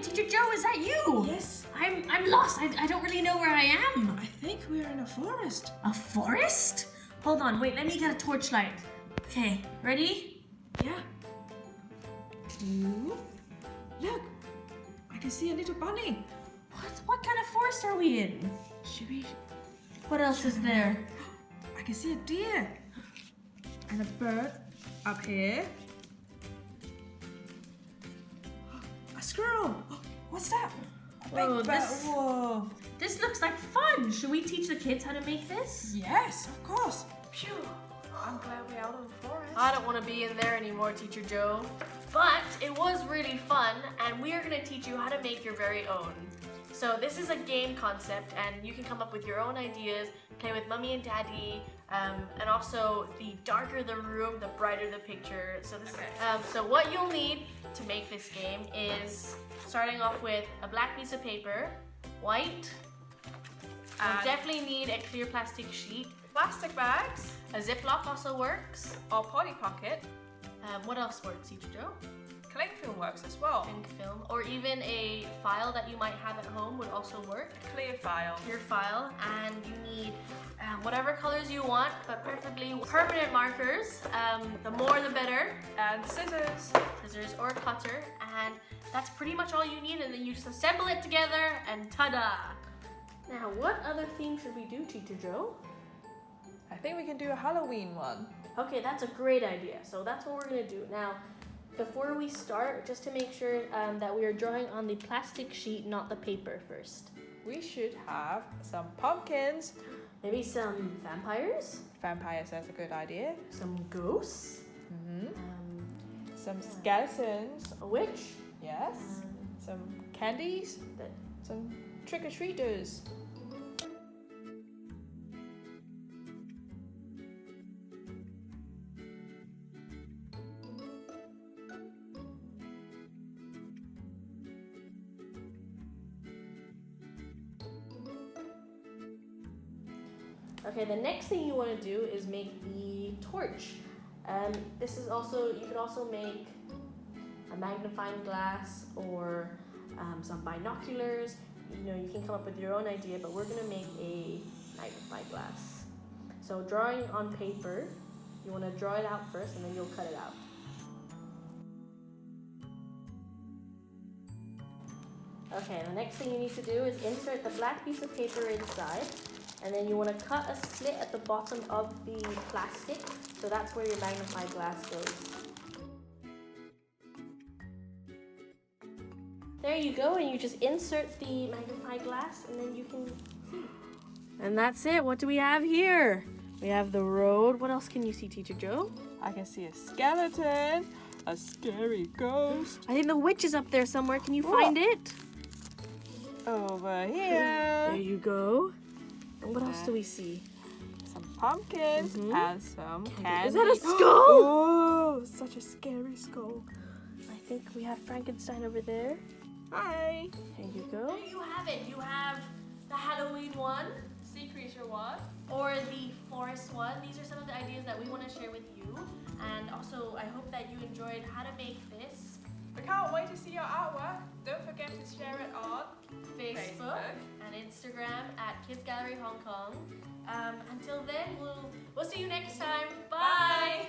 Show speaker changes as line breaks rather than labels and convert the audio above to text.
Teacher Joe, is that you?
Yes.
I'm lost. I don't really know where I am.
I think we're in a forest.
A forest? Hold on, wait, let me get a torchlight. Okay, ready?
Yeah. Ooh. Look, I can see a little bunny.
What kind of forest are we in?
Should we?
What else is there?
I can see a deer and a bird up here. A squirrel. What's that? A big
Whoa,
bird. Whoa.
This looks like fun. Should we teach the kids how to make this?
Yes, of course.
Phew, I'm glad we're out of the forest.
I don't want to be in there anymore, Teacher Joe. But it was really fun, and we are going to teach you how to make your very own. So this is a game concept, and you can come up with your own ideas, play with Mommy and Daddy, and also the darker the room, the brighter the picture. So this, so what you'll need to make this game is starting off with a black piece of paper, white. You'll definitely need a clear plastic sheet.
Plastic bags
A Ziploc also works.
or Polly Pocket.
What else works, Teacher Joe?
Cling film works as well.
Pink film, or even a file that you might have at home would also work.
Clear file.
Your file, and you need whatever colors you want, but preferably permanent markers. The more the better.
And scissors.
Scissors or a cutter, and that's pretty much all you need, and then you just assemble it together, and ta-da! Now, what other theme should we do, Teacher Joe?
I think we can do a Halloween one.
Okay, that's a great idea. So that's what we're gonna do. Now, before we start, just to make sure that we are drawing on the plastic sheet, not the paper first.
We should have some pumpkins.
Maybe some vampires,
Vampires, that's a good idea.
some ghosts,
Some skeletons.
a witch,
Yes. Some candies.
that-
Some trick-or-treaters.
Okay, the next thing you want to do is make the torch. This is also, you could also make a magnifying glass or some binoculars. You know, you can come up with your own idea, but we're going to make a magnifying glass. So drawing on paper, you want to draw it out first and then you'll cut it out. Okay, the next thing you need to do is insert the black piece of paper inside. And then you want to cut a slit at the bottom of the plastic, so that's where your magnifying glass goes. There you go, and you just insert the magnifying glass, and then you can see. And that's it. What do we have here? We have the road. What else can you see, Teacher Joe?
I can see a skeleton, a scary ghost.
I think the witch is up there somewhere. Can you find it?
Over
There
here.
you go. And what else do we see?
Some pumpkins and some candy.
Is that a skull?
Oh, such a scary skull.
I think we have Frankenstein over there.
Hi.
There you go. There you have it. You have the Halloween one,
Sea creature one.
or the forest one. These are some of the ideas that we want to share with you. And also, I hope that you enjoyed how to make this.
We can't wait to see your artwork. Don't forget to share it on
Facebook and Instagram at Kids Gallery Hong Kong. Until then, we'll see you next time. Bye.